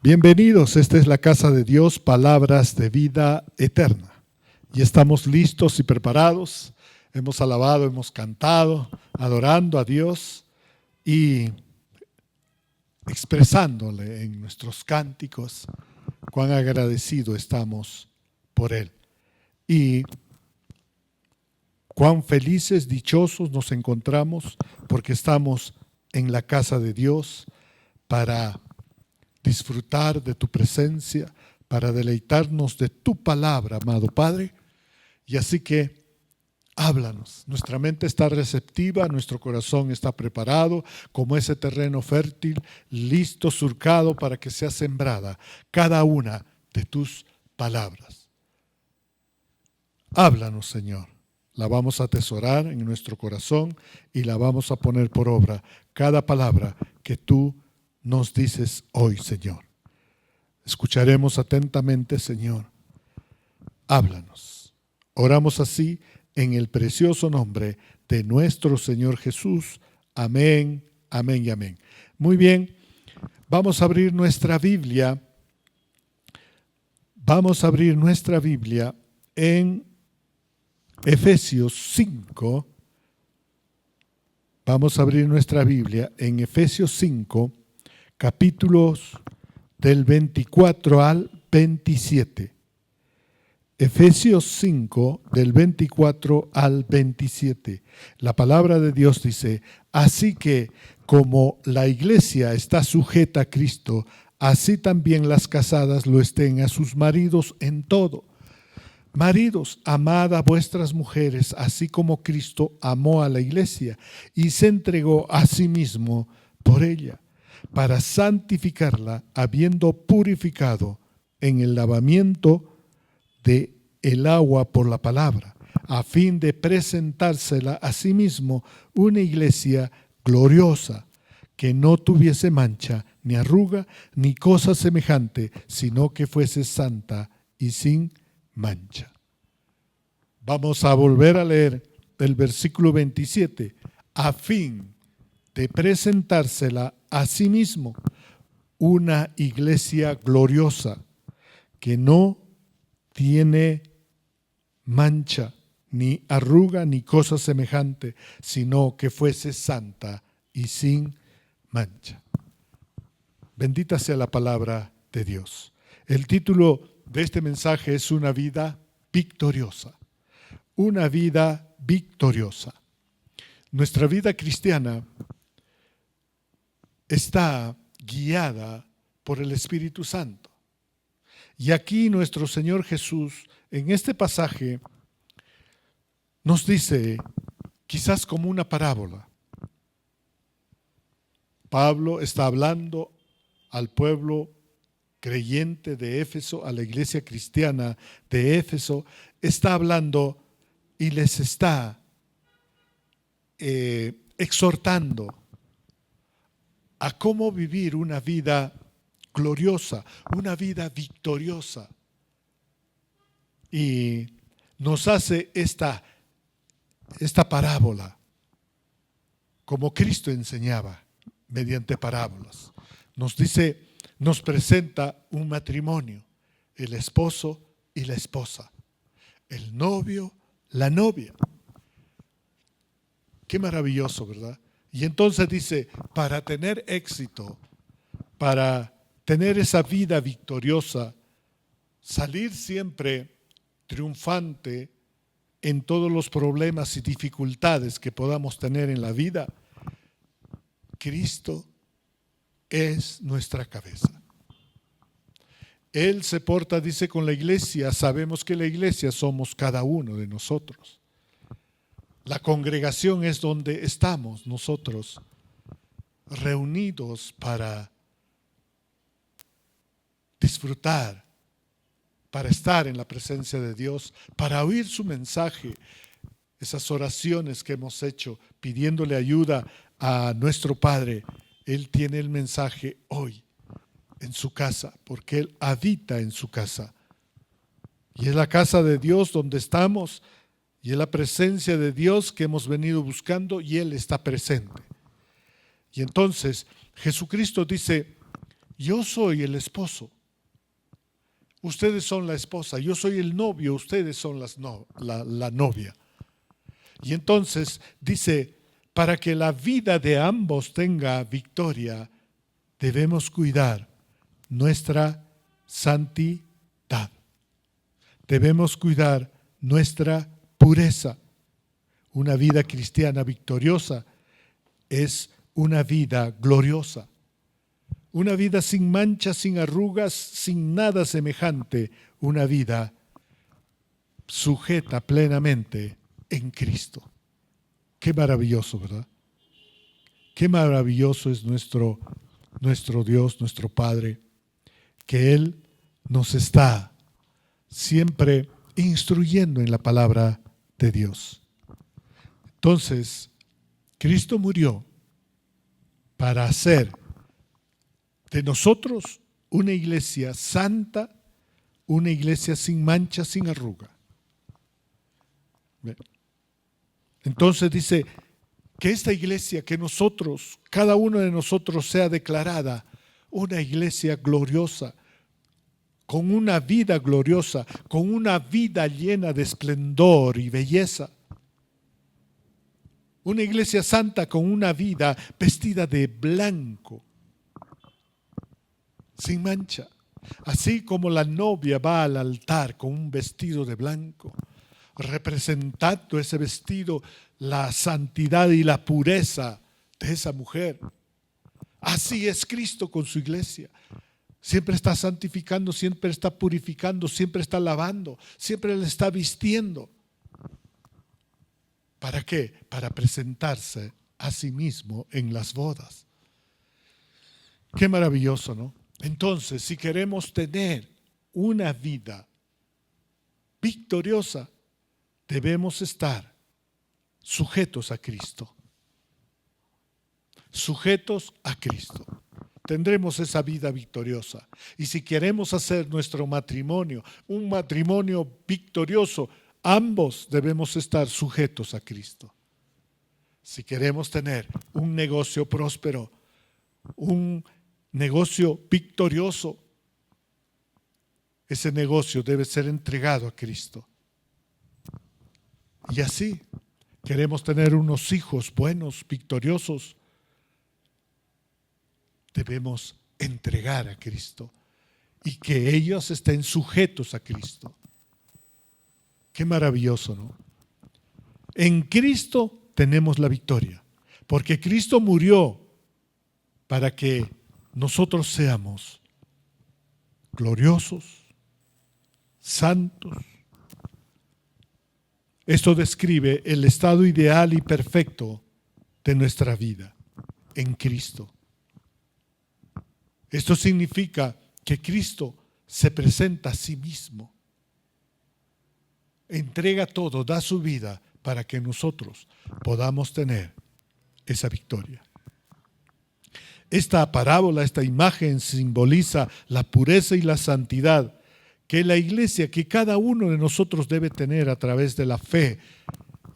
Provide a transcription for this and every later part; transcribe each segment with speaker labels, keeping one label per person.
Speaker 1: Bienvenidos, esta es la casa de Dios, palabras de vida eterna. Y estamos listos y preparados. Hemos alabado, hemos cantado, adorando a Dios y expresándole en nuestros cánticos cuán agradecidos estamos por Él. Y cuán felices, dichosos nos encontramos porque estamos en la casa de Dios para disfrutar de tu presencia, para deleitarnos de tu palabra, amado Padre. Y así que háblanos. Nuestra mente está receptiva, nuestro corazón está preparado como ese terreno fértil, listo, surcado para que sea sembrada cada una de tus palabras. Háblanos, Señor. La vamos a atesorar en nuestro corazón y la vamos a poner por obra cada palabra que tú nos dices hoy, Señor. Escucharemos atentamente, Señor. Háblanos. Oramos así en el precioso nombre de nuestro Señor Jesús. Amén, amén y amén. Muy bien, vamos a abrir nuestra Biblia. Vamos a abrir nuestra Biblia en Efesios 5. Vamos a abrir nuestra Biblia en Efesios 5, capítulos del 24 al 27. Efesios 5, del 24 al 27. La palabra de Dios dice: así que como la iglesia está sujeta a Cristo, así también las casadas lo estén a sus maridos en todo. Maridos, amad a vuestras mujeres, así como Cristo amó a la iglesia y se entregó a sí mismo por ella, para santificarla, habiendo purificado en el lavamiento de el agua por la palabra, a fin de presentársela a sí mismo una iglesia gloriosa, que no tuviese mancha, ni arruga, ni cosa semejante, sino que fuese santa y sin mancha. Vamos a volver a leer el versículo 27, a fin de presentársela a sí mismo una iglesia gloriosa, que no tiene mancha, ni arruga, ni cosa semejante, sino que fuese santa y sin mancha. Bendita sea la palabra de Dios. El título de este mensaje es Una vida victoriosa. Una vida victoriosa. Nuestra vida cristiana está guiada por el Espíritu Santo. Y aquí nuestro Señor Jesús, en este pasaje, nos dice, quizás como una parábola. Pablo está hablando al pueblo creyente de Éfeso, a la iglesia cristiana de Éfeso, está hablando y les está exhortando a cómo vivir una vida gloriosa, una vida victoriosa. Y nos hace esta parábola, como Cristo enseñaba mediante parábolas. Nos dice, nos presenta un matrimonio, el esposo y la esposa, el novio, la novia. Qué maravilloso, ¿verdad? Y entonces dice, para tener éxito, para tener esa vida victoriosa, salir siempre triunfante en todos los problemas y dificultades que podamos tener en la vida, Cristo es nuestra cabeza. Él se porta, dice, con la iglesia. Sabemos que la iglesia somos cada uno de nosotros. La congregación es donde estamos nosotros reunidos para disfrutar, para estar en la presencia de Dios, para oír su mensaje, esas oraciones que hemos hecho pidiéndole ayuda a nuestro Padre. Él tiene el mensaje hoy en su casa, porque Él habita en su casa. Y es la casa de Dios donde estamos, y es la presencia de Dios que hemos venido buscando, y Él está presente. Y entonces Jesucristo dice Yo soy el esposo, ustedes son la esposa, yo soy el novio, ustedes son la novia. Y entonces dice, para que la vida de ambos tenga victoria, debemos cuidar nuestra santidad. Debemos cuidar nuestra pureza. Una vida cristiana victoriosa es una vida gloriosa. Una vida sin manchas, sin arrugas, sin nada semejante. Una vida sujeta plenamente en Cristo. Qué maravilloso, ¿verdad? Qué maravilloso es nuestro Dios, nuestro Padre, que Él nos está siempre instruyendo en la palabra de Dios. Entonces, Cristo murió para hacer de nosotros una iglesia santa, una iglesia sin mancha, sin arruga. Entonces dice que esta iglesia, que nosotros, cada uno de nosotros sea declarada una iglesia gloriosa, con una vida gloriosa, con una vida llena de esplendor y belleza. Una iglesia santa con una vida vestida de blanco, sin mancha. Así como la novia va al altar con un vestido de blanco, representando ese vestido la santidad y la pureza de esa mujer. Así es Cristo con su iglesia. Siempre está santificando, siempre está purificando, siempre está lavando, siempre le está vistiendo. ¿Para qué? Para presentarse a sí mismo en las bodas. Qué maravilloso, ¿no? Entonces, si queremos tener una vida victoriosa, debemos estar sujetos a Cristo. Sujetos a Cristo. Tendremos esa vida victoriosa. Y si queremos hacer nuestro matrimonio un matrimonio victorioso, ambos debemos estar sujetos a Cristo. Si queremos tener un negocio próspero, un negocio victorioso, ese negocio debe ser entregado a Cristo. Y así, queremos tener unos hijos buenos, victoriosos, debemos entregar a Cristo y que ellos estén sujetos a Cristo. Qué maravilloso, ¿no? En Cristo tenemos la victoria, porque Cristo murió para que nosotros seamos gloriosos, santos. Esto describe el estado ideal y perfecto de nuestra vida en Cristo. Esto significa que Cristo se presenta a sí mismo, entrega todo, da su vida para que nosotros podamos tener esa victoria. Esta parábola, esta imagen simboliza la pureza y la santidad que la iglesia, que cada uno de nosotros debe tener a través de la fe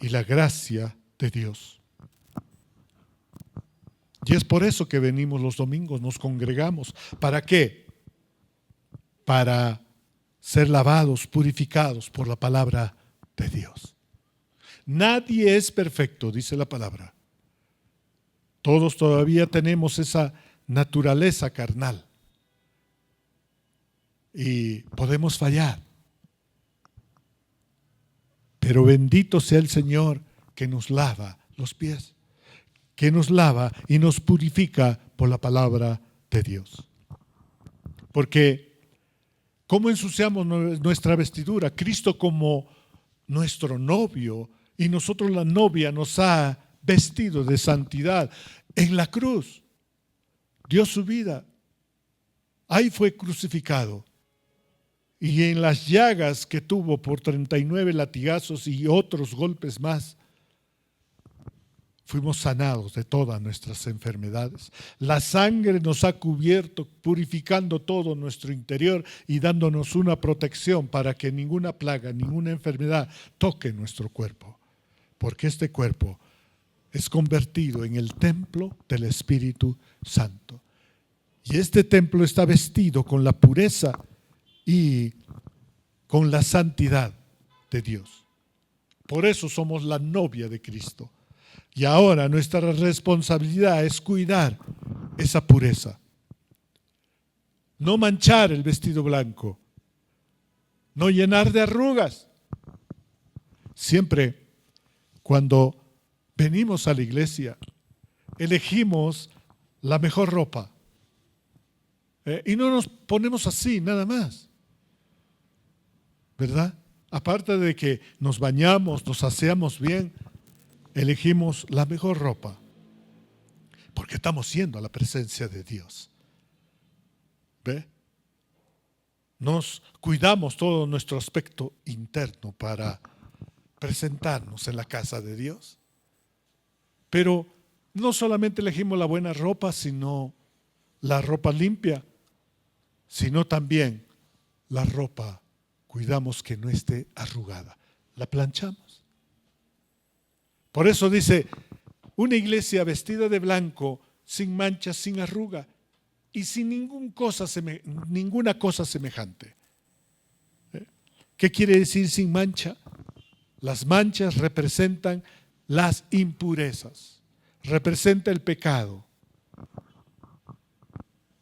Speaker 1: y la gracia de Dios. Y es por eso que venimos los domingos, nos congregamos. ¿Para qué? Para ser lavados, purificados por la palabra de Dios. Nadie es perfecto, dice la palabra. Todos todavía tenemos esa naturaleza carnal. Y podemos fallar. Pero bendito sea el Señor que nos lava los pies, que nos lava y nos purifica por la palabra de Dios. Porque ¿cómo ensuciamos nuestra vestidura? Cristo como nuestro novio y nosotros la novia nos ha vestido de santidad. En la cruz dio su vida. Ahí fue crucificado. Y en las llagas que tuvo por 39 latigazos y otros golpes más, fuimos sanados de todas nuestras enfermedades. La sangre nos ha cubierto, purificando todo nuestro interior y dándonos una protección para que ninguna plaga, ninguna enfermedad toque nuestro cuerpo. Porque este cuerpo es convertido en el templo del Espíritu Santo. Y este templo está vestido con la pureza y con la santidad de Dios. Por eso somos la novia de Cristo. Y ahora nuestra responsabilidad es cuidar esa pureza. No manchar el vestido blanco. No llenar de arrugas. Siempre cuando venimos a la iglesia, elegimos la mejor ropa. Y no nos ponemos así, nada más. ¿Verdad? Aparte de que nos bañamos, nos aseamos bien, elegimos la mejor ropa. Porque estamos yendo a la presencia de Dios. ¿Ve? Nos cuidamos todo nuestro aspecto interno para presentarnos en la casa de Dios. Pero no solamente elegimos la buena ropa, sino la ropa limpia, sino también la ropa, cuidamos que no esté arrugada, la planchamos. Por eso dice, una iglesia vestida de blanco, sin mancha, sin arruga y sin ninguna cosa semejante. ¿Qué quiere decir sin mancha? Las manchas representan las impurezas, representa el pecado,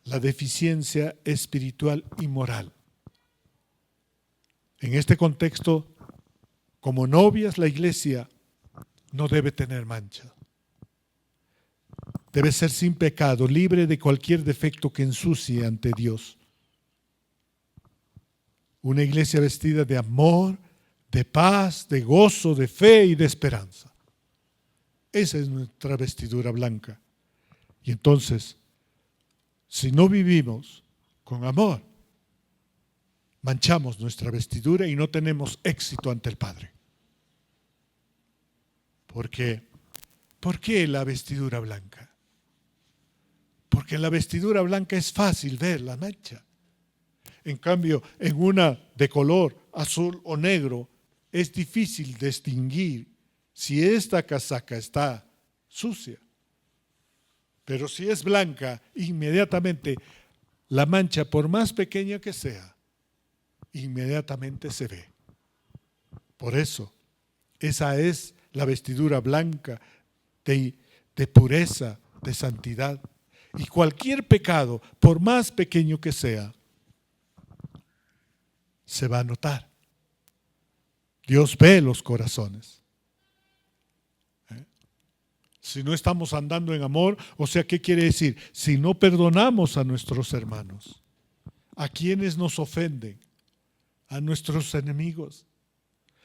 Speaker 1: la deficiencia espiritual y moral. En este contexto, como novias, la iglesia no debe tener mancha. Debe ser sin pecado, libre de cualquier defecto que ensucie ante Dios. Una iglesia vestida de amor, de paz, de gozo, de fe y de esperanza. Esa es nuestra vestidura blanca. Y entonces, si no vivimos con amor, manchamos nuestra vestidura y no tenemos éxito ante el Padre. ¿Por qué la vestidura blanca? Porque en la vestidura blanca es fácil ver la mancha. En cambio, en una de color azul o negro, es difícil distinguir si esta casaca está sucia. Pero si es blanca, inmediatamente la mancha, por más pequeña que sea, inmediatamente se ve. Por eso, esa es la vestidura blanca de pureza, de santidad. Y cualquier pecado, por más pequeño que sea, se va a notar. Dios ve los corazones. Si no estamos andando en amor, o sea, ¿qué quiere decir? Si no perdonamos a nuestros hermanos, a quienes nos ofenden, a nuestros enemigos,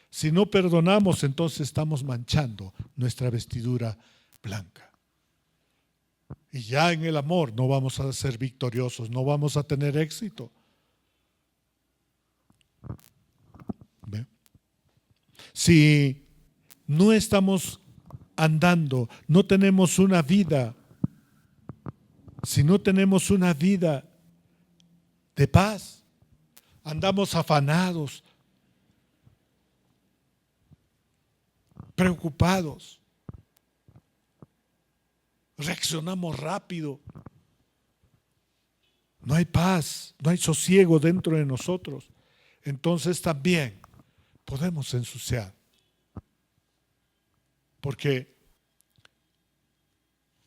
Speaker 1: si no perdonamos, entonces estamos manchando nuestra vestidura blanca. Y ya en el amor no vamos a ser victoriosos, no vamos a tener éxito. ¿Ve? Si no estamos andando, no tenemos una vida, si no tenemos una vida de paz, andamos afanados, preocupados, reaccionamos rápido, no hay paz, no hay sosiego dentro de nosotros, entonces también podemos ensuciar. Porque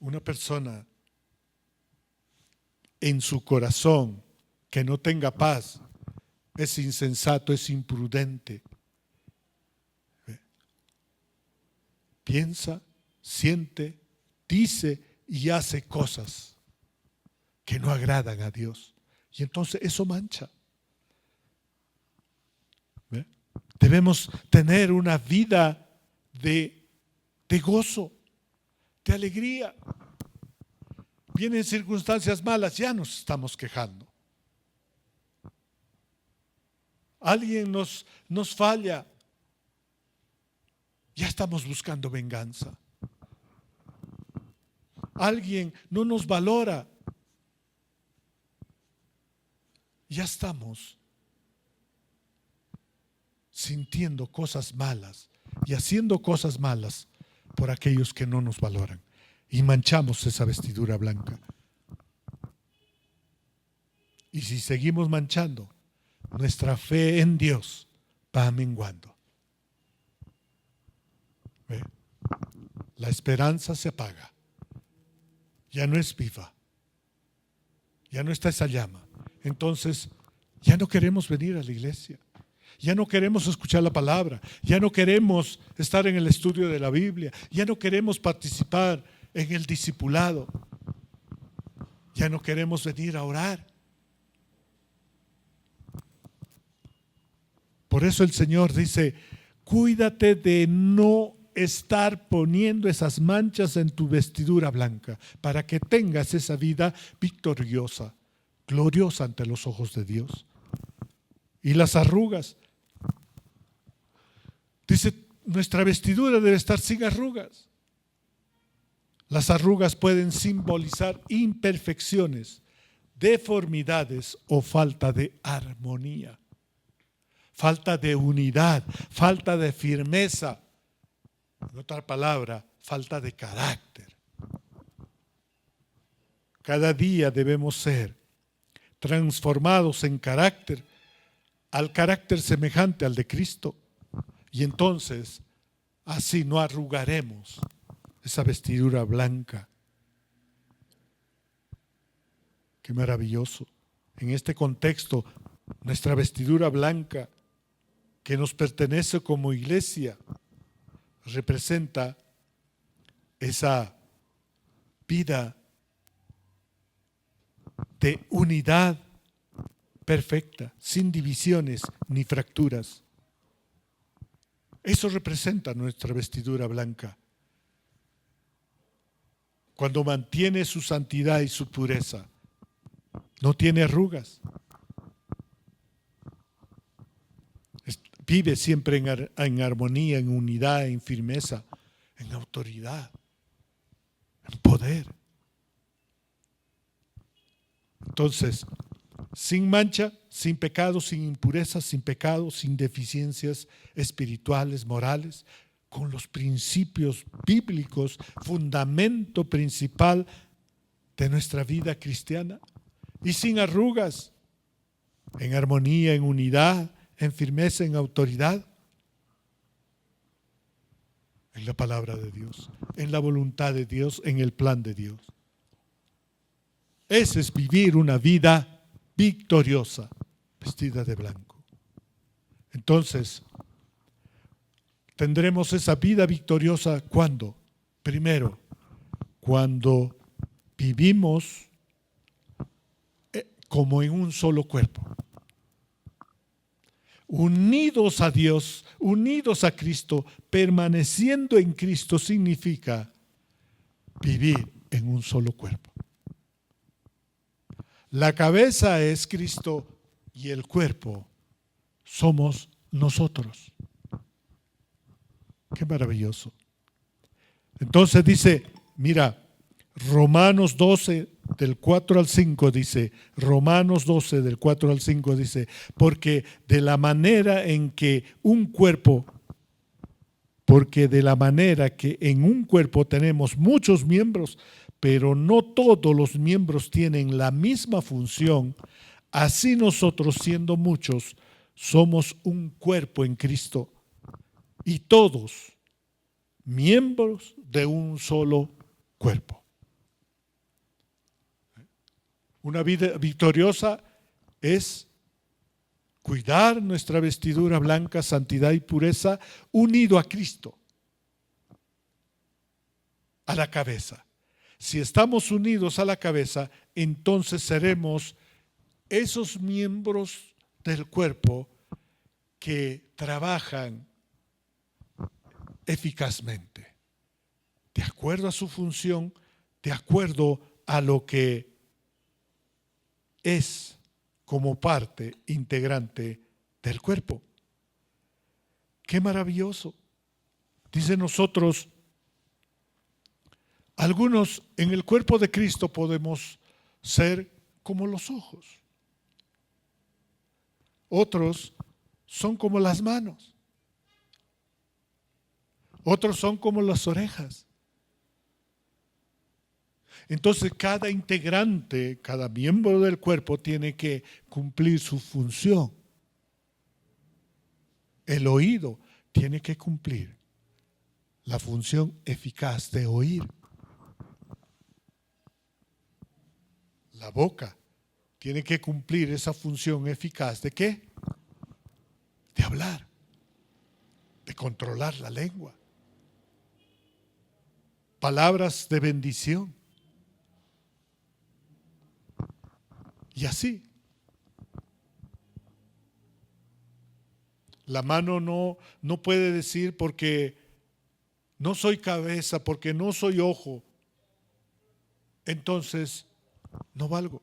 Speaker 1: una persona en su corazón que no tenga paz es insensato, es imprudente. Piensa, siente, dice y hace cosas que no agradan a Dios. Y entonces eso mancha. ¿Ve? Debemos tener una vida de gozo, de alegría. Vienen circunstancias malas, ya nos estamos quejando. Alguien nos falla, ya estamos buscando venganza. Alguien no nos valora, ya estamos sintiendo cosas malas y haciendo cosas malas por aquellos que no nos valoran y manchamos esa vestidura blanca. Y si seguimos manchando, nuestra fe en Dios va menguando. ¿Ve? La esperanza se apaga. Ya no es viva. Ya no está esa llama. Entonces, ya no queremos venir a la iglesia. Ya no queremos escuchar la palabra. Ya no queremos estar en el estudio de la Biblia. Ya no queremos participar en el discipulado. Ya no queremos venir a orar. Por eso el Señor dice, cuídate de no estar poniendo esas manchas en tu vestidura blanca para que tengas esa vida victoriosa, gloriosa ante los ojos de Dios. Y las arrugas. Dice, nuestra vestidura debe estar sin arrugas. Las arrugas pueden simbolizar imperfecciones, deformidades o falta de armonía, falta de unidad, falta de firmeza. En otra palabra, falta de carácter. Cada día debemos ser transformados en carácter, al carácter semejante al de Cristo. Y entonces, así no arrugaremos esa vestidura blanca. Qué maravilloso. En este contexto, nuestra vestidura blanca, que nos pertenece como iglesia, representa esa vida de unidad perfecta, sin divisiones ni fracturas. Eso representa nuestra vestidura blanca. Cuando mantiene su santidad y su pureza, no tiene arrugas. Vive siempre en armonía, en unidad, en firmeza, en autoridad, en poder. Entonces, sin mancha, sin pecado, sin impurezas, sin pecado, sin deficiencias espirituales, morales, con los principios bíblicos, fundamento principal de nuestra vida cristiana, y sin arrugas, en armonía, en unidad, en firmeza, en autoridad, en la palabra de Dios, en la voluntad de Dios, en el plan de Dios. Ese es vivir una vida victoriosa, vestida de blanco. Entonces, tendremos esa vida victoriosa ¿cuándo? Primero, cuando vivimos como en un solo cuerpo. Unidos a Dios, unidos a Cristo, permaneciendo en Cristo significa vivir en un solo cuerpo. La cabeza es Cristo y el cuerpo somos nosotros. Qué maravilloso. Entonces dice, mira, Romanos 12 del 4 al 5 dice, Romanos 12 del 4 al 5 dice, porque de la manera que en un cuerpo tenemos muchos miembros, pero no todos los miembros tienen la misma función, así nosotros siendo muchos somos un cuerpo en Cristo y todos miembros de un solo cuerpo. Una vida victoriosa es cuidar nuestra vestidura blanca, santidad y pureza, unido a Cristo, a la cabeza. Si estamos unidos a la cabeza, entonces seremos esos miembros del cuerpo que trabajan eficazmente, de acuerdo a su función, de acuerdo a lo que es como parte integrante del cuerpo. ¡Qué maravilloso! Dice nosotros, algunos en el cuerpo de Cristo podemos ser como los ojos. Otros son como las manos. Otros son como las orejas. Entonces cada integrante, cada miembro del cuerpo tiene que cumplir su función. El oído tiene que cumplir la función eficaz de oír. La boca tiene que cumplir esa función eficaz ¿de qué? De hablar, de controlar la lengua. Palabras de bendición. Y así. La mano no puede decir porque no soy cabeza, porque no soy ojo, entonces no valgo.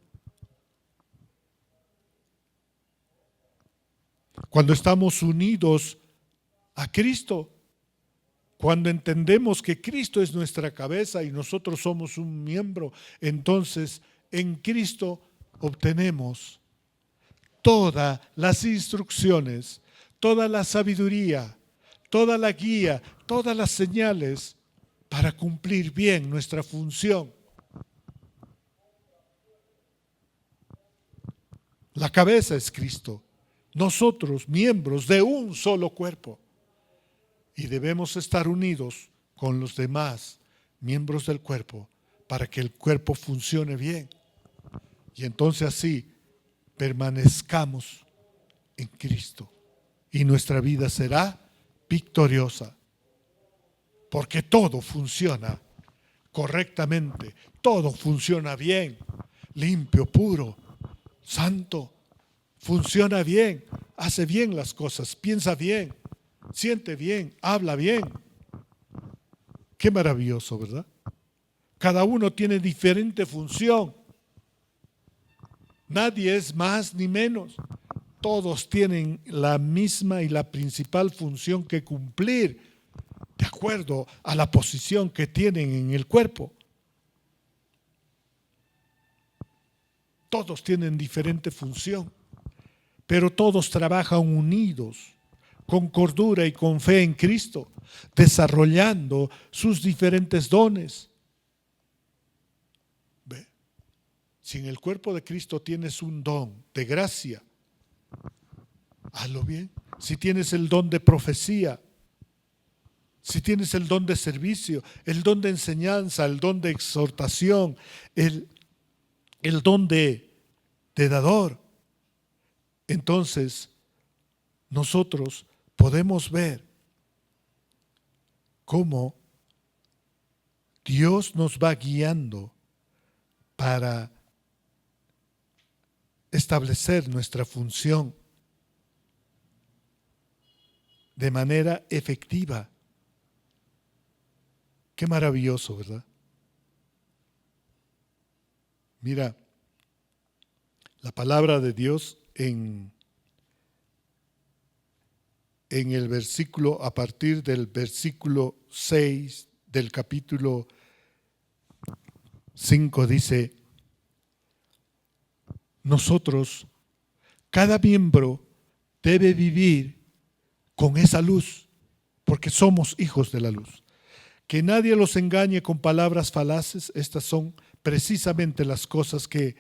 Speaker 1: Cuando estamos unidos a Cristo, cuando entendemos que Cristo es nuestra cabeza y nosotros somos un miembro, entonces en Cristo obtenemos todas las instrucciones, toda la sabiduría, toda la guía, todas las señales para cumplir bien nuestra función. La cabeza es Cristo, nosotros miembros de un solo cuerpo, y debemos estar unidos con los demás miembros del cuerpo para que el cuerpo funcione bien. Y entonces así permanezcamos en Cristo y nuestra vida será victoriosa, porque todo funciona correctamente, todo funciona bien, limpio, puro, santo, funciona bien, hace bien las cosas, piensa bien, siente bien, habla bien. Qué maravilloso, ¿verdad? Cada uno tiene diferente función. Nadie es más ni menos. Todos tienen la misma y la principal función que cumplir de acuerdo a la posición que tienen en el cuerpo. Todos tienen diferente función, pero todos trabajan unidos, con cordura y con fe en Cristo, desarrollando sus diferentes dones. ¿Ve? Si en el cuerpo de Cristo tienes un don de gracia, hazlo bien. Si tienes el don de profecía, si tienes el don de servicio, el don de enseñanza, el don de exhortación, el don de dador, entonces nosotros podemos ver cómo Dios nos va guiando para establecer nuestra función de manera efectiva. Qué maravilloso, ¿verdad? Mira, la palabra de Dios en el versículo, a partir del versículo 6 del capítulo 5 dice: nosotros, cada miembro debe vivir con esa luz, porque somos hijos de la luz. Que nadie los engañe con palabras falaces. Estas son precisamente las cosas que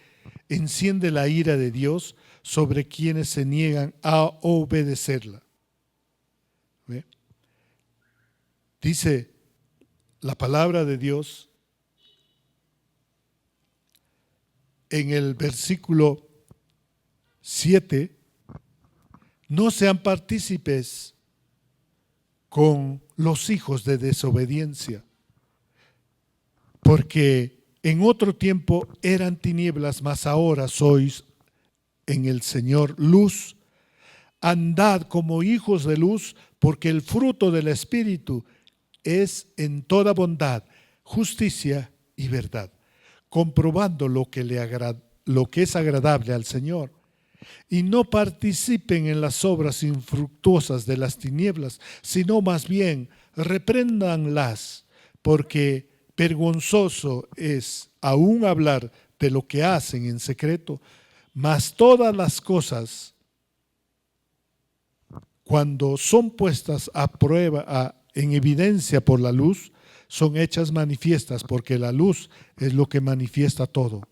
Speaker 1: enciende la ira de Dios sobre quienes se niegan a obedecerla. ¿Ve? Dice la palabra de Dios en el versículo 7: no sean partícipes con los hijos de desobediencia, porque en otro tiempo eran tinieblas, mas ahora sois en el Señor luz. Andad como hijos de luz, porque el fruto del Espíritu es en toda bondad, justicia y verdad, comprobando lo que es agradable al Señor. Y no participen en las obras infructuosas de las tinieblas, sino más bien repréndanlas, porque vergonzoso es aún hablar de lo que hacen en secreto, mas todas las cosas, cuando son puestas a prueba, en evidencia por la luz, son hechas manifiestas, porque la luz es lo que manifiesta todo.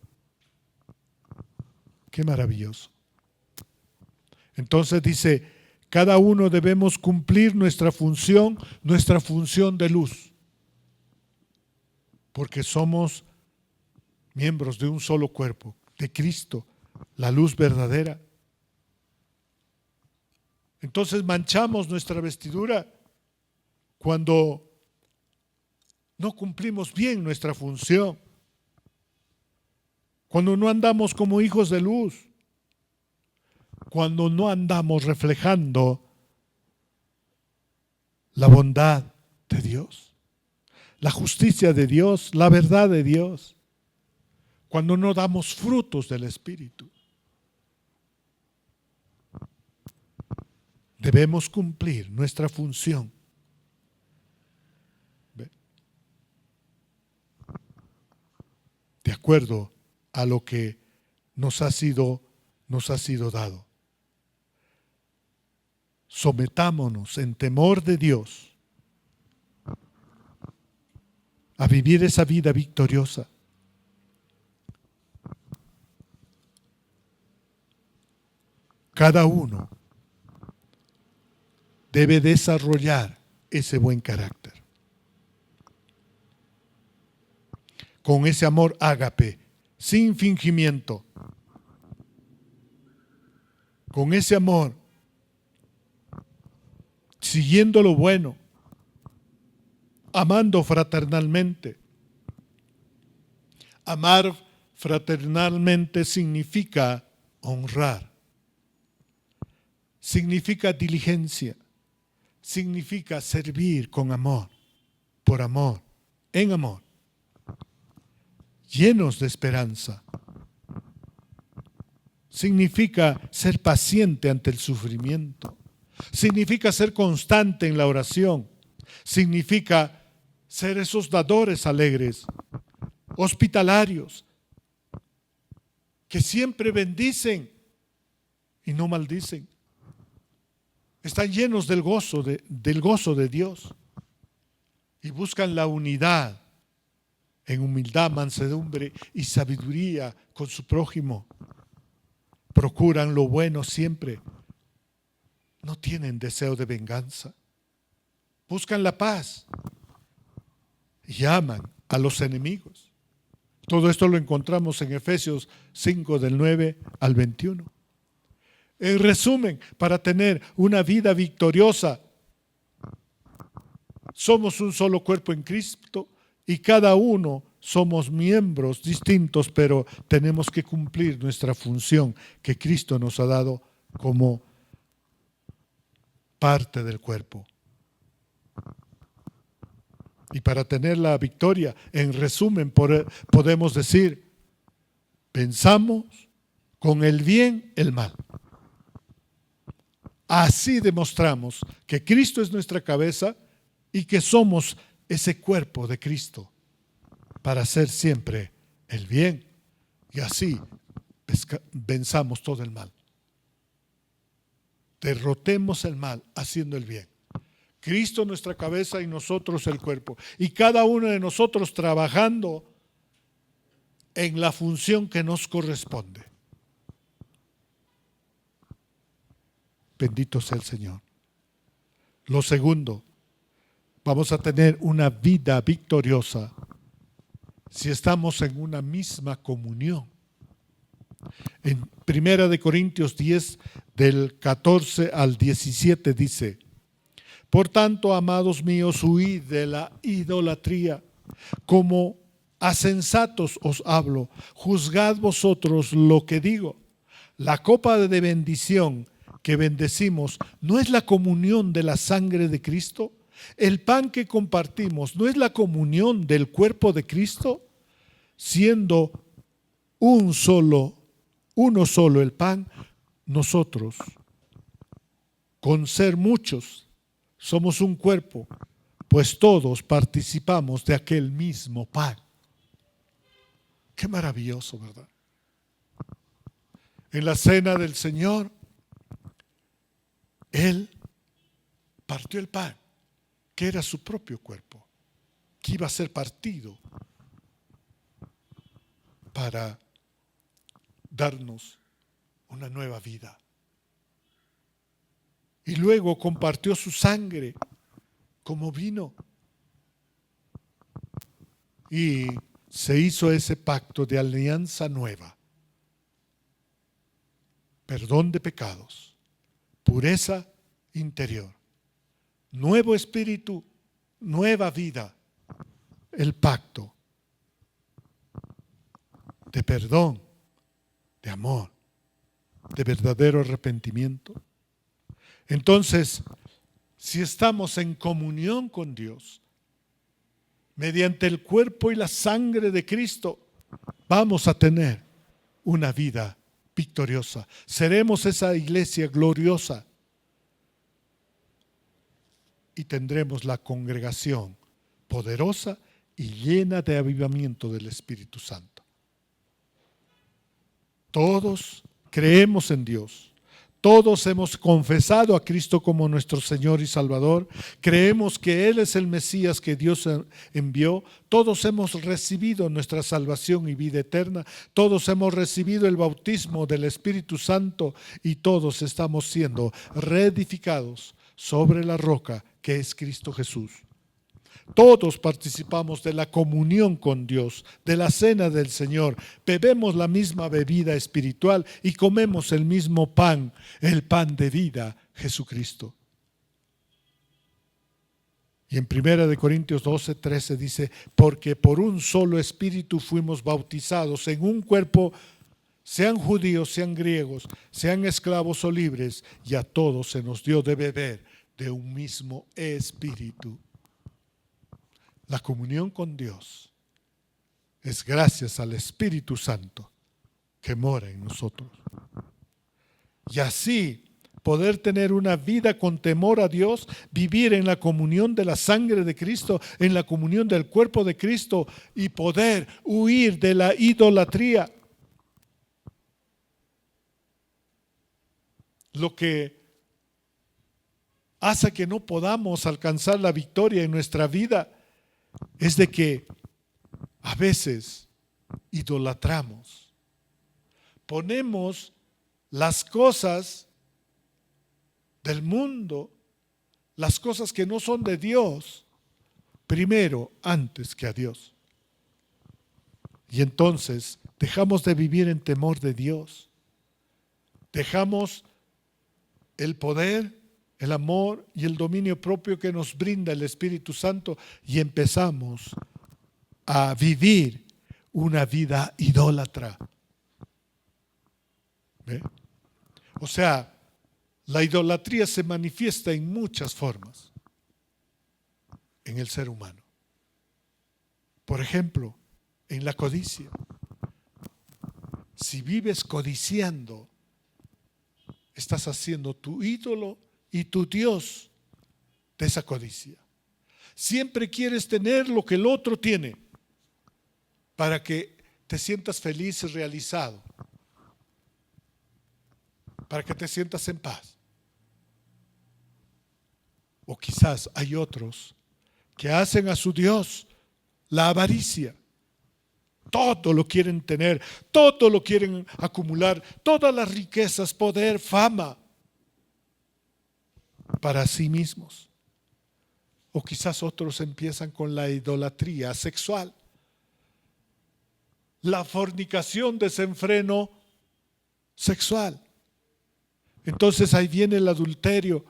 Speaker 1: Qué maravilloso. Entonces dice, cada uno debemos cumplir nuestra función de luz, porque somos miembros de un solo cuerpo, de Cristo, la luz verdadera. Entonces manchamos nuestra vestidura cuando no cumplimos bien nuestra función, cuando no andamos como hijos de luz, cuando no andamos reflejando la bondad de Dios, la justicia de Dios, la verdad de Dios, cuando no damos frutos del Espíritu. Debemos cumplir nuestra función. De acuerdo a lo que nos ha sido dado. Sometámonos en temor de Dios a vivir esa vida victoriosa. Cada uno debe desarrollar ese buen carácter. Con ese amor ágape, sin fingimiento. Con ese amor, siguiendo lo bueno, amando fraternalmente. Amar fraternalmente significa honrar, significa diligencia, significa servir con amor, por amor, en amor, llenos de esperanza. Significa ser paciente ante el sufrimiento. Significa ser constante en la oración. Significa ser esos dadores alegres, hospitalarios, que siempre bendicen y no maldicen. Están llenos del gozo de Dios y buscan la unidad en humildad, mansedumbre y sabiduría con su prójimo. Procuran lo bueno siempre. No tienen deseo de venganza. Buscan la paz y aman a los enemigos. Todo esto lo encontramos en Efesios 5 del 9 al 21. En resumen, para tener una vida victoriosa, somos un solo cuerpo en Cristo y cada uno somos miembros distintos, pero tenemos que cumplir nuestra función que Cristo nos ha dado como parte del cuerpo. Y para tener la victoria, en resumen, podemos decir, pensamos con el bien el mal. Así demostramos que Cristo es nuestra cabeza y que somos ese cuerpo de Cristo para hacer siempre el bien y así venzamos todo el mal. Derrotemos el mal haciendo el bien. Cristo nuestra cabeza y nosotros el cuerpo. Y cada uno de nosotros trabajando en la función que nos corresponde. Bendito sea el Señor. Lo segundo, vamos a tener una vida victoriosa si estamos en una misma comunión. En 1 Corintios 10, del 14 al 17 dice: por tanto, amados míos, huid de la idolatría. Como a sensatos os hablo, juzgad vosotros lo que digo. La copa de bendición que bendecimos, ¿no es la comunión de la sangre de Cristo? El pan que compartimos, ¿no es la comunión del cuerpo de Cristo? Siendo uno solo el pan, nosotros, con ser muchos, somos un cuerpo, pues todos participamos de aquel mismo pan. Qué maravilloso, ¿verdad? En la cena del Señor, Él partió el pan, que era su propio cuerpo. que iba a ser partido para darnos una nueva vida. Y luego compartió su sangre como vino. Y se hizo ese pacto de alianza nueva. Perdón de pecados, pureza interior, nuevo espíritu, nueva vida. El pacto de perdón, de amor, de verdadero arrepentimiento. Entonces, si estamos en comunión con Dios, mediante el cuerpo y la sangre de Cristo, vamos a tener una vida victoriosa. Seremos esa iglesia gloriosa y tendremos la congregación poderosa y llena de avivamiento del Espíritu Santo. Todos creemos en Dios. Todos hemos confesado a Cristo como nuestro Señor y Salvador. Creemos que Él es el Mesías que Dios envió. Todos hemos recibido nuestra salvación y vida eterna. Todos hemos recibido el bautismo del Espíritu Santo y todos estamos siendo reedificados sobre la roca que es Cristo Jesús. Todos participamos de la comunión con Dios, de la cena del Señor, bebemos la misma bebida espiritual y comemos el mismo pan, el pan de vida, Jesucristo. Y en 1 Corintios 12:13 dice, porque por un solo espíritu fuimos bautizados en un cuerpo, sean judíos, sean griegos, sean esclavos o libres, y a todos se nos dio de beber de un mismo espíritu. La comunión con Dios es gracias al Espíritu Santo que mora en nosotros. Y así poder tener una vida con temor a Dios, vivir en la comunión de la sangre de Cristo, en la comunión del cuerpo de Cristo y poder huir de la idolatría. Lo que hace que no podamos alcanzar la victoria en nuestra vida es de que a veces idolatramos. Ponemos las cosas del mundo, las cosas que no son de Dios, primero antes que a Dios. Y entonces dejamos de vivir en temor de Dios. Dejamos el poder, el amor y el dominio propio que nos brinda el Espíritu Santo y empezamos a vivir una vida idólatra. ¿Ve? O sea, la idolatría se manifiesta en muchas formas en el ser humano. Por ejemplo, en la codicia. Si vives codiciando, estás haciendo tu ídolo y tu Dios de esa codicia. Siempre quieres tener lo que el otro tiene para que te sientas feliz y realizado, para que te sientas en paz. O quizás hay otros que hacen a su Dios la avaricia. Todo lo quieren tener, todo lo quieren acumular, todas las riquezas, poder, fama, para sí mismos. O quizás otros empiezan con la idolatría sexual, la fornicación, desenfreno sexual. Entonces ahí viene el adulterio,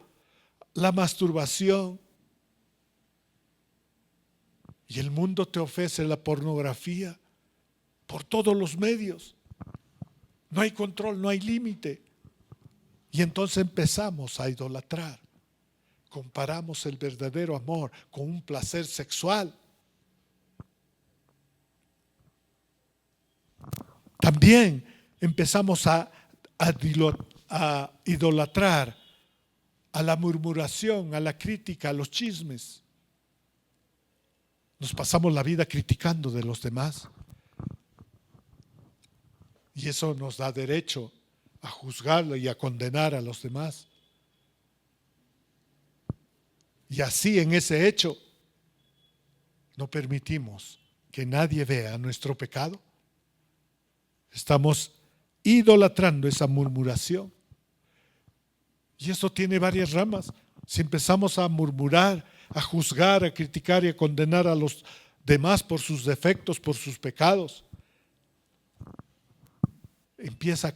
Speaker 1: la masturbación. Y el mundo te ofrece la pornografía por todos los medios. No hay control, no hay límite. Y entonces empezamos a idolatrar. Comparamos el verdadero amor con un placer sexual. También empezamos a idolatrar a la murmuración, a la crítica, a los chismes. Nos pasamos la vida criticando de los demás. Y eso nos da derecho a juzgarlo y a condenar a los demás. Y así en ese hecho no permitimos que nadie vea nuestro pecado, estamos idolatrando esa murmuración. Y eso tiene varias ramas. Si empezamos a murmurar, a juzgar, a criticar y a condenar a los demás por sus defectos, por sus pecados, empieza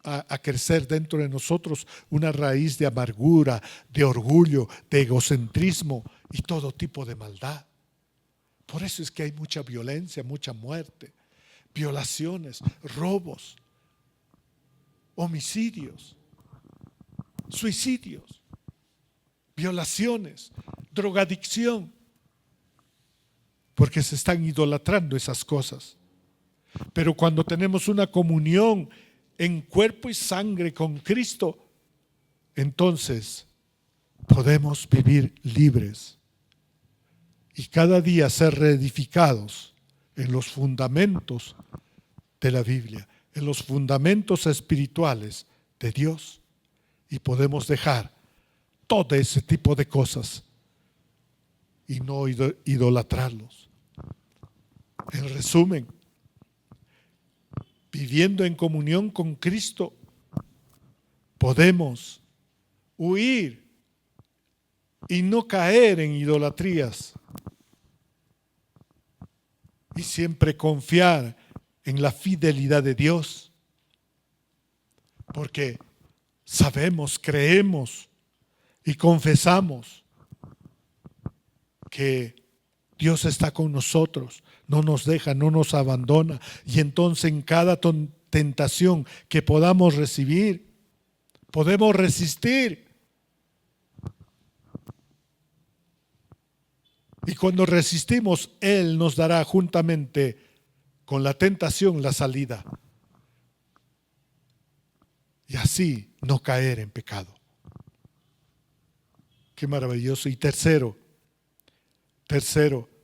Speaker 1: a crecer dentro de nosotros una raíz de amargura, de orgullo, de egocentrismo y todo tipo de maldad. Por eso es que hay mucha violencia, mucha muerte, violaciones, robos, homicidios, suicidios, violaciones, drogadicción, porque se están idolatrando esas cosas. Pero cuando tenemos una comunión en cuerpo y sangre con Cristo, entonces podemos vivir libres y cada día ser reedificados en los fundamentos de la Biblia, en los fundamentos espirituales de Dios, y podemos dejar todo ese tipo de cosas y no idolatrarlos. En resumen, viviendo en comunión con Cristo, podemos huir y no caer en idolatrías y siempre confiar en la fidelidad de Dios, porque sabemos, creemos y confesamos que Dios está con nosotros, no nos deja, no nos abandona, y entonces en cada tentación que podamos recibir, podemos resistir. Y cuando resistimos, Él nos dará juntamente con la tentación la salida. Y así no caer en pecado. Qué maravilloso. Y tercero,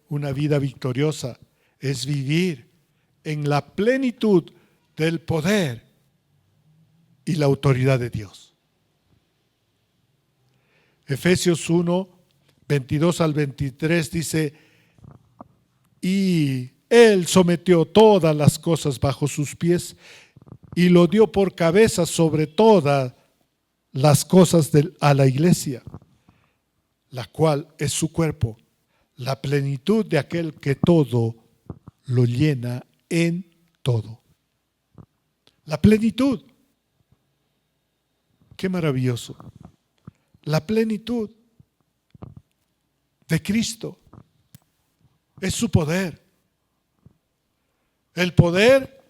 Speaker 1: una vida victoriosa es vivir en la plenitud del poder y la autoridad de Dios. Efesios 1, 22 al 23 dice: y Él sometió todas las cosas bajo sus pies y lo dio por cabeza sobre todas las cosas a la iglesia, la cual es su cuerpo, la plenitud de aquel que todo lo llena en todo. La plenitud. Qué maravilloso. La plenitud de Cristo es su poder. El poder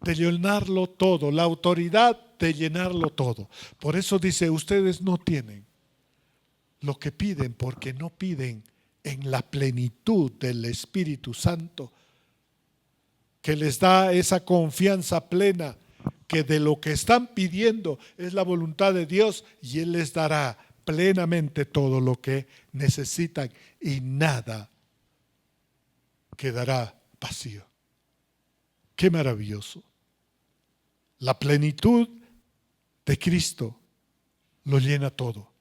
Speaker 1: de llenarlo todo, la autoridad de llenarlo todo. Por eso dice, ustedes no tienen lo que piden porque no piden en la plenitud del Espíritu Santo, que les da esa confianza plena que de lo que están pidiendo es la voluntad de Dios, y Él les dará plenamente todo lo que necesitan y nada quedará vacío. Qué maravilloso. La plenitud de Cristo lo llena todo.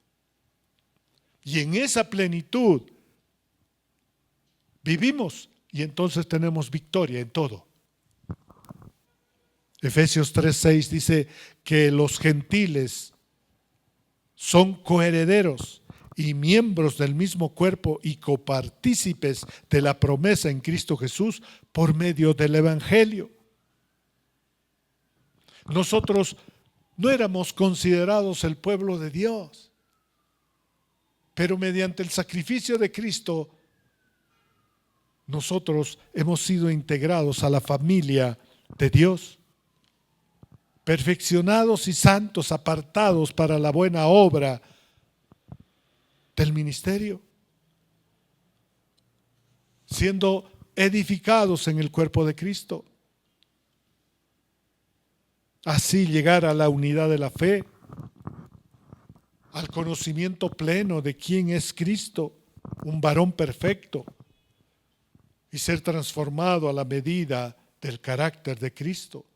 Speaker 1: Y en esa plenitud vivimos y entonces tenemos victoria en todo. Efesios 3:6 dice que los gentiles son coherederos y miembros del mismo cuerpo y copartícipes de la promesa en Cristo Jesús por medio del Evangelio. Nosotros no éramos considerados el pueblo de Dios, pero mediante el sacrificio de Cristo, nosotros hemos sido integrados a la familia de Dios, perfeccionados y santos, apartados para la buena obra del ministerio, siendo edificados en el cuerpo de Cristo. Así llegar a la unidad de la fe, al conocimiento pleno de quién es Cristo, un varón perfecto, y ser transformado a la medida del carácter de Cristo.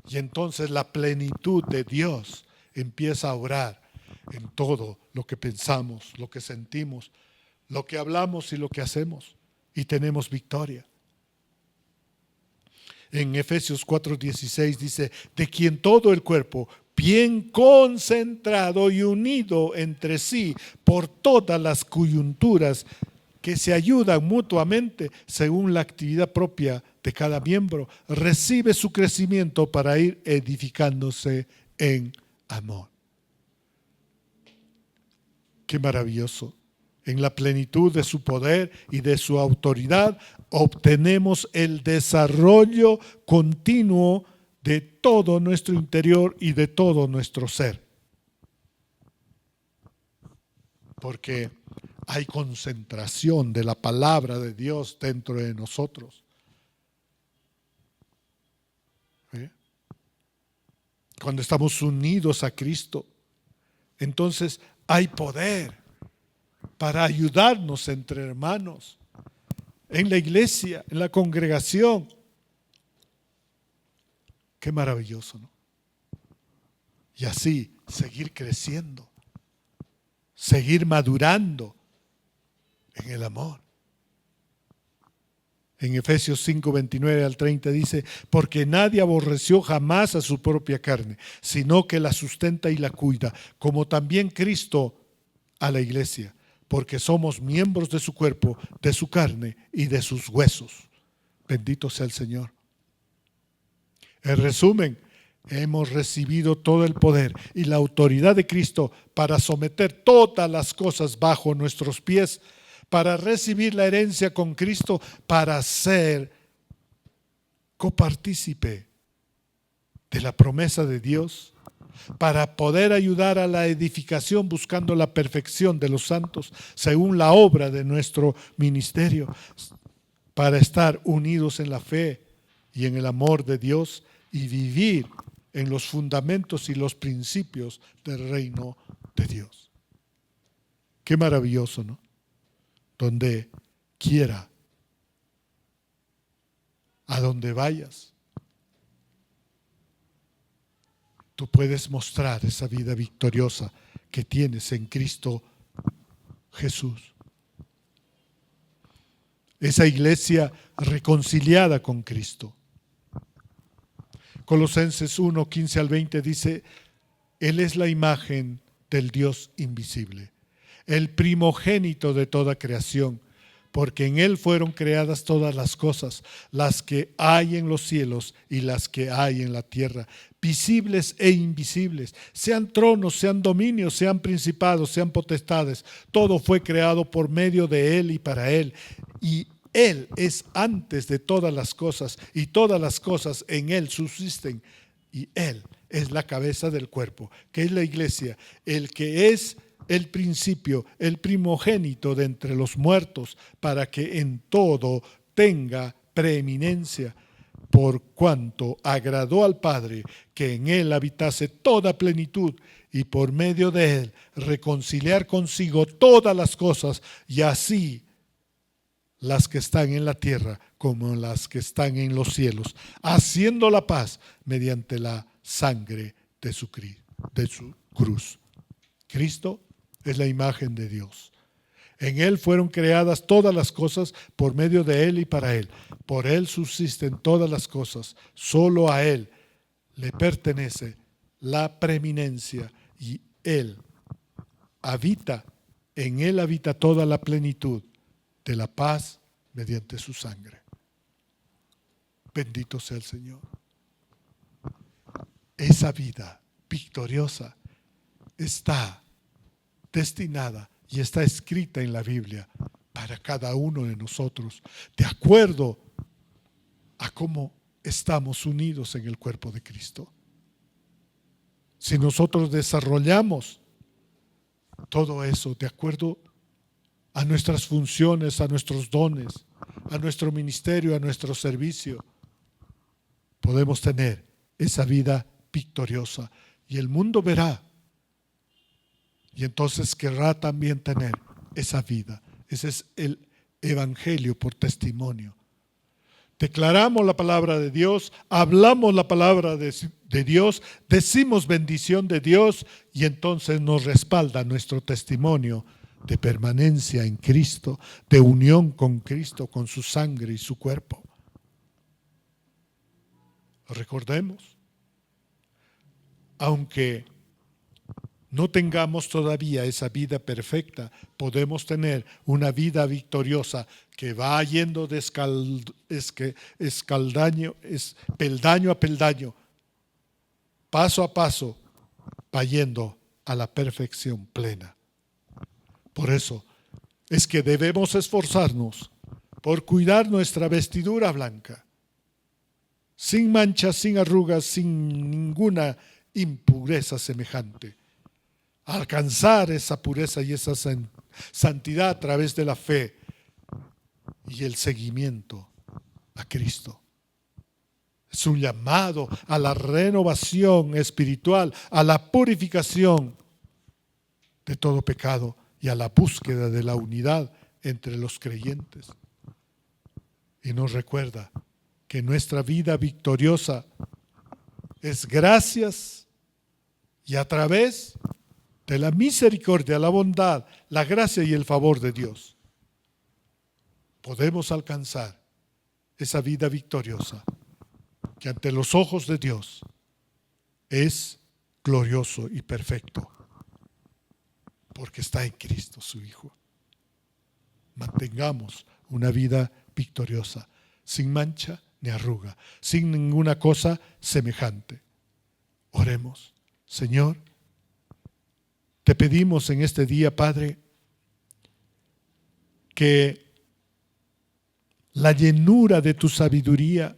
Speaker 1: Y entonces la plenitud de Dios empieza a obrar en todo lo que pensamos, lo que sentimos, lo que hablamos y lo que hacemos. y tenemos victoria. En Efesios 4:16 dice, de quien todo el cuerpo, bien concentrado y unido entre sí por todas las coyunturas que se ayudan mutuamente según la actividad propia de cada miembro, recibe su crecimiento para ir edificándose en amor. Qué maravilloso. En la plenitud de su poder y de su autoridad obtenemos el desarrollo continuo de todo nuestro interior y de todo nuestro ser. Porque hay concentración de la palabra de Dios dentro de nosotros. Cuando estamos unidos a Cristo, entonces hay poder para ayudarnos entre hermanos, en la iglesia, en la congregación. Qué maravilloso, ¿no? Y así seguir creciendo, seguir madurando en el amor. En Efesios 5:29 al 30 dice, porque nadie aborreció jamás a su propia carne, sino que la sustenta y la cuida, como también Cristo a la iglesia, porque somos miembros de su cuerpo, de su carne y de sus huesos. Bendito sea el Señor. En resumen, hemos recibido todo el poder y la autoridad de Cristo para someter todas las cosas bajo nuestros pies, para recibir la herencia con Cristo, para ser copartícipe de la promesa de Dios, para poder ayudar a la edificación buscando la perfección de los santos según la obra de nuestro ministerio, para estar unidos en la fe y en el amor de Dios y vivir en los fundamentos y los principios del reino de Dios. Qué maravilloso, ¿no? Donde quiera, a donde vayas, tú puedes mostrar esa vida victoriosa que tienes en Cristo Jesús. Esa iglesia reconciliada con Cristo. Colosenses 1:15 al 20 dice, Él es la imagen del Dios invisible, el primogénito de toda creación, porque en Él fueron creadas todas las cosas, las que hay en los cielos y las que hay en la tierra, visibles e invisibles, sean tronos, sean dominios, sean principados, sean potestades. Todo fue creado por medio de Él y para Él. Y Él es antes de todas las cosas, y todas las cosas en Él subsisten. Y Él es la cabeza del cuerpo, que es la iglesia, el que es el principio, el primogénito de entre los muertos, para que en todo tenga preeminencia, por cuanto agradó al Padre que en Él habitase toda plenitud, y por medio de Él reconciliar consigo todas las cosas, y así las que están en la tierra como las que están en los cielos, haciendo la paz mediante la sangre de su cruz. Cristo es la imagen de Dios. En Él fueron creadas todas las cosas por medio de Él y para Él. Por Él subsisten todas las cosas. Solo a Él le pertenece la preeminencia y Él habita, en Él habita toda la plenitud de la paz mediante su sangre. Bendito sea el Señor. Esa vida victoriosa está destinada y está escrita en la Biblia para cada uno de nosotros, de acuerdo a cómo estamos unidos en el cuerpo de Cristo. Si nosotros desarrollamos todo eso de acuerdo a nuestras funciones, a nuestros dones, a nuestro ministerio, a nuestro servicio, podemos tener esa vida victoriosa y el mundo verá y entonces querrá también tener esa vida. Ese es el evangelio por testimonio. Declaramos la palabra de Dios, hablamos la palabra de Dios, decimos bendición de Dios y entonces nos respalda nuestro testimonio de permanencia en Cristo, de unión con Cristo, con su sangre y su cuerpo. Recordemos, aunque no tengamos todavía esa vida perfecta, podemos tener una vida victoriosa que va yendo de peldaño a peldaño, paso a paso, va yendo a la perfección plena. Por eso es que debemos esforzarnos por cuidar nuestra vestidura blanca, sin manchas, sin arrugas, sin ninguna impureza semejante. Alcanzar esa pureza y esa santidad a través de la fe y el seguimiento a Cristo. Es un llamado a la renovación espiritual, a la purificación de todo pecado y a la búsqueda de la unidad entre los creyentes. Y nos recuerda que nuestra vida victoriosa es gracias y a través de la misericordia, la bondad, la gracia y el favor de Dios. Podemos alcanzar esa vida victoriosa que ante los ojos de Dios es glorioso y perfecto, porque está en Cristo su Hijo. Mantengamos una vida victoriosa, sin mancha ni arruga, sin ninguna cosa semejante. Oremos. Señor, te pedimos en este día, Padre, que la llenura de tu sabiduría,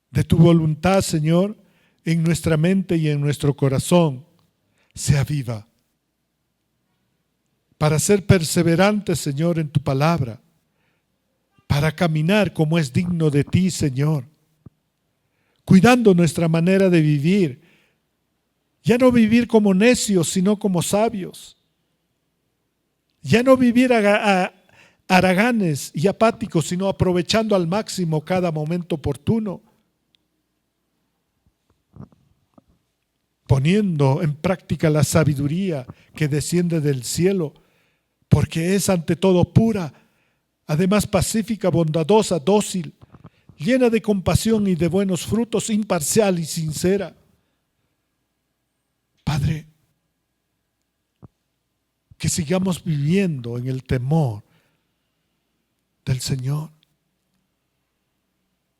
Speaker 1: de tu voluntad, Señor, en nuestra mente y en nuestro corazón sea viva, para ser perseverantes, Señor, en tu palabra, para caminar como es digno de ti, Señor, cuidando nuestra manera de vivir. Ya no vivir como necios, sino como sabios. Ya no vivir haraganes y apáticos, sino aprovechando al máximo cada momento oportuno. Poniendo en práctica la sabiduría que desciende del cielo, porque es ante todo pura, además pacífica, bondadosa, dócil, llena de compasión y de buenos frutos, imparcial y sincera. Padre, que sigamos viviendo en el temor del Señor,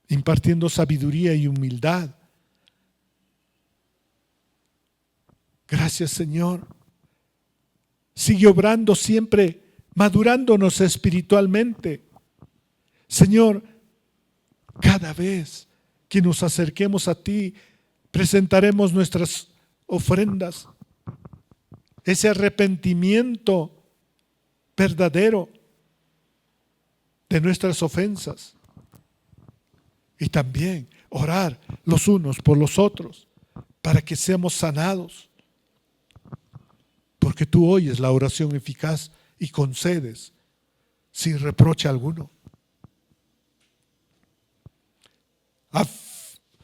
Speaker 1: impartiendo sabiduría y humildad. Gracias, Señor. Sigue obrando siempre, madurándonos espiritualmente. Señor, cada vez que nos acerquemos a ti, presentaremos nuestras ofrendas, ese arrepentimiento verdadero de nuestras ofensas, y también orar los unos por los otros para que seamos sanados, porque tú oyes la oración eficaz y concedes sin reproche alguno.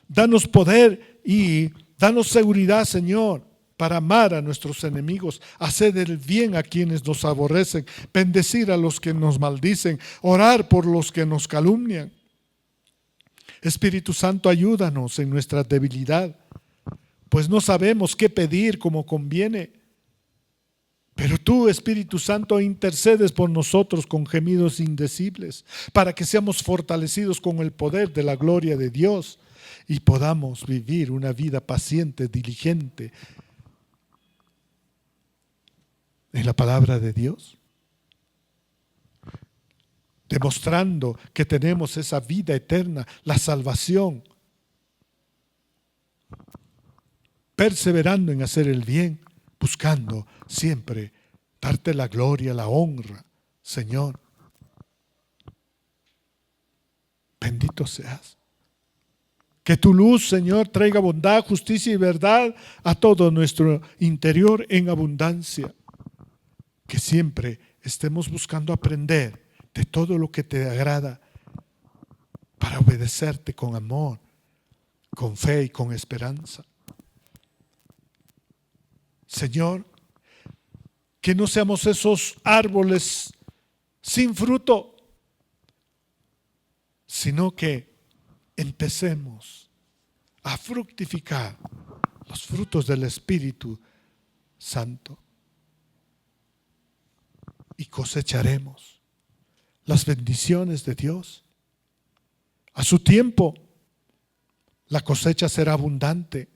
Speaker 1: Danos poder y danos seguridad, Señor, para amar a nuestros enemigos, hacer el bien a quienes nos aborrecen, bendecir a los que nos maldicen, orar por los que nos calumnian. Espíritu Santo, ayúdanos en nuestra debilidad, pues no sabemos qué pedir como conviene. Pero tú, Espíritu Santo, intercedes por nosotros con gemidos indecibles, para que seamos fortalecidos con el poder de la gloria de Dios y podamos vivir una vida paciente, diligente en la palabra de Dios, demostrando que tenemos esa vida eterna, la salvación, perseverando en hacer el bien, buscando siempre darte la gloria, la honra, Señor. Bendito seas. Que tu luz, Señor, traiga bondad, justicia y verdad a todo nuestro interior en abundancia. Que siempre estemos buscando aprender de todo lo que te agrada para obedecerte con amor, con fe y con esperanza. Señor, Que no seamos esos árboles sin fruto, sino que empecemos a fructificar los frutos del Espíritu Santo y cosecharemos las bendiciones de Dios. A su tiempo, la cosecha será abundante,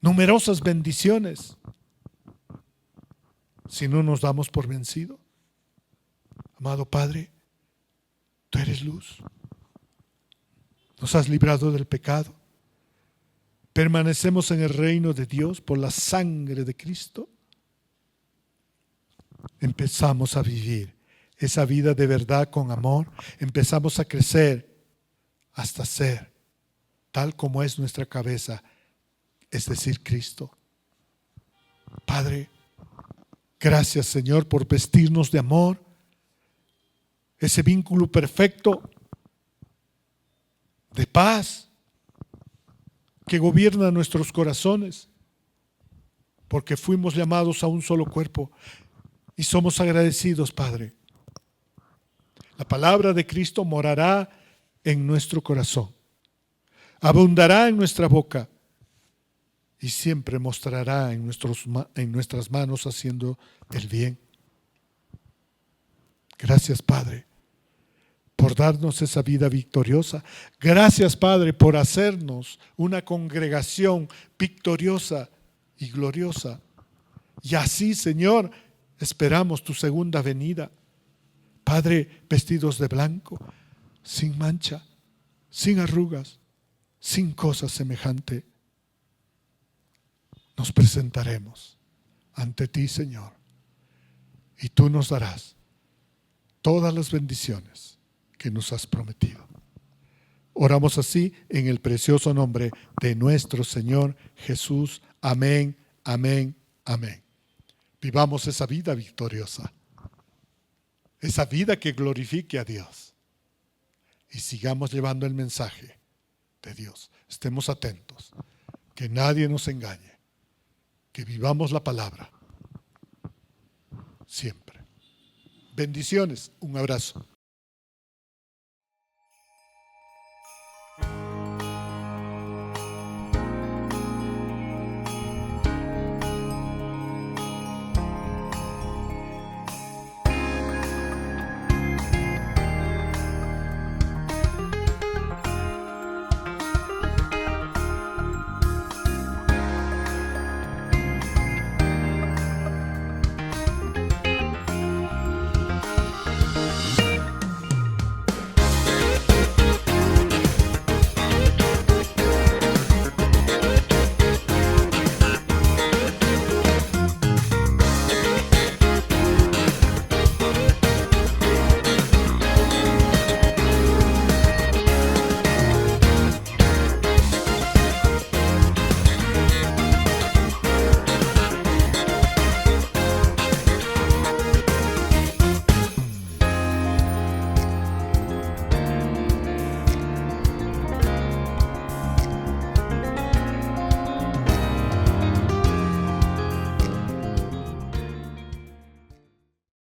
Speaker 1: numerosas bendiciones, si no nos damos por vencido. Amado Padre, tú eres luz, nos has librado del pecado, permanecemos en el reino de Dios por la sangre de Cristo. Empezamos a vivir esa vida de verdad con amor, empezamos a crecer hasta ser tal como es nuestra cabeza, es decir, Cristo. Padre, gracias, Señor, por vestirnos de amor, ese vínculo perfecto de paz que gobierna nuestros corazones, porque fuimos llamados a un solo cuerpo y somos agradecidos, Padre. La palabra de Cristo morará en nuestro corazón, abundará en nuestra boca y siempre mostrará en nuestras manos haciendo el bien. Gracias, Padre, por darnos esa vida victoriosa. Gracias, Padre, por hacernos una congregación victoriosa y gloriosa. Y así, Señor, esperamos tu segunda venida. Padre, vestidos de blanco, sin mancha, sin arrugas, sin cosa semejante, nos presentaremos ante ti, Señor, y tú nos darás todas las bendiciones que nos has prometido. Oramos así en el precioso nombre de nuestro Señor Jesús. Amén, amén, amén. Vivamos esa vida victoriosa, esa vida que glorifique a Dios, y sigamos llevando el mensaje de Dios. Estemos atentos, que nadie nos engañe, que vivamos la palabra siempre. Bendiciones, un abrazo.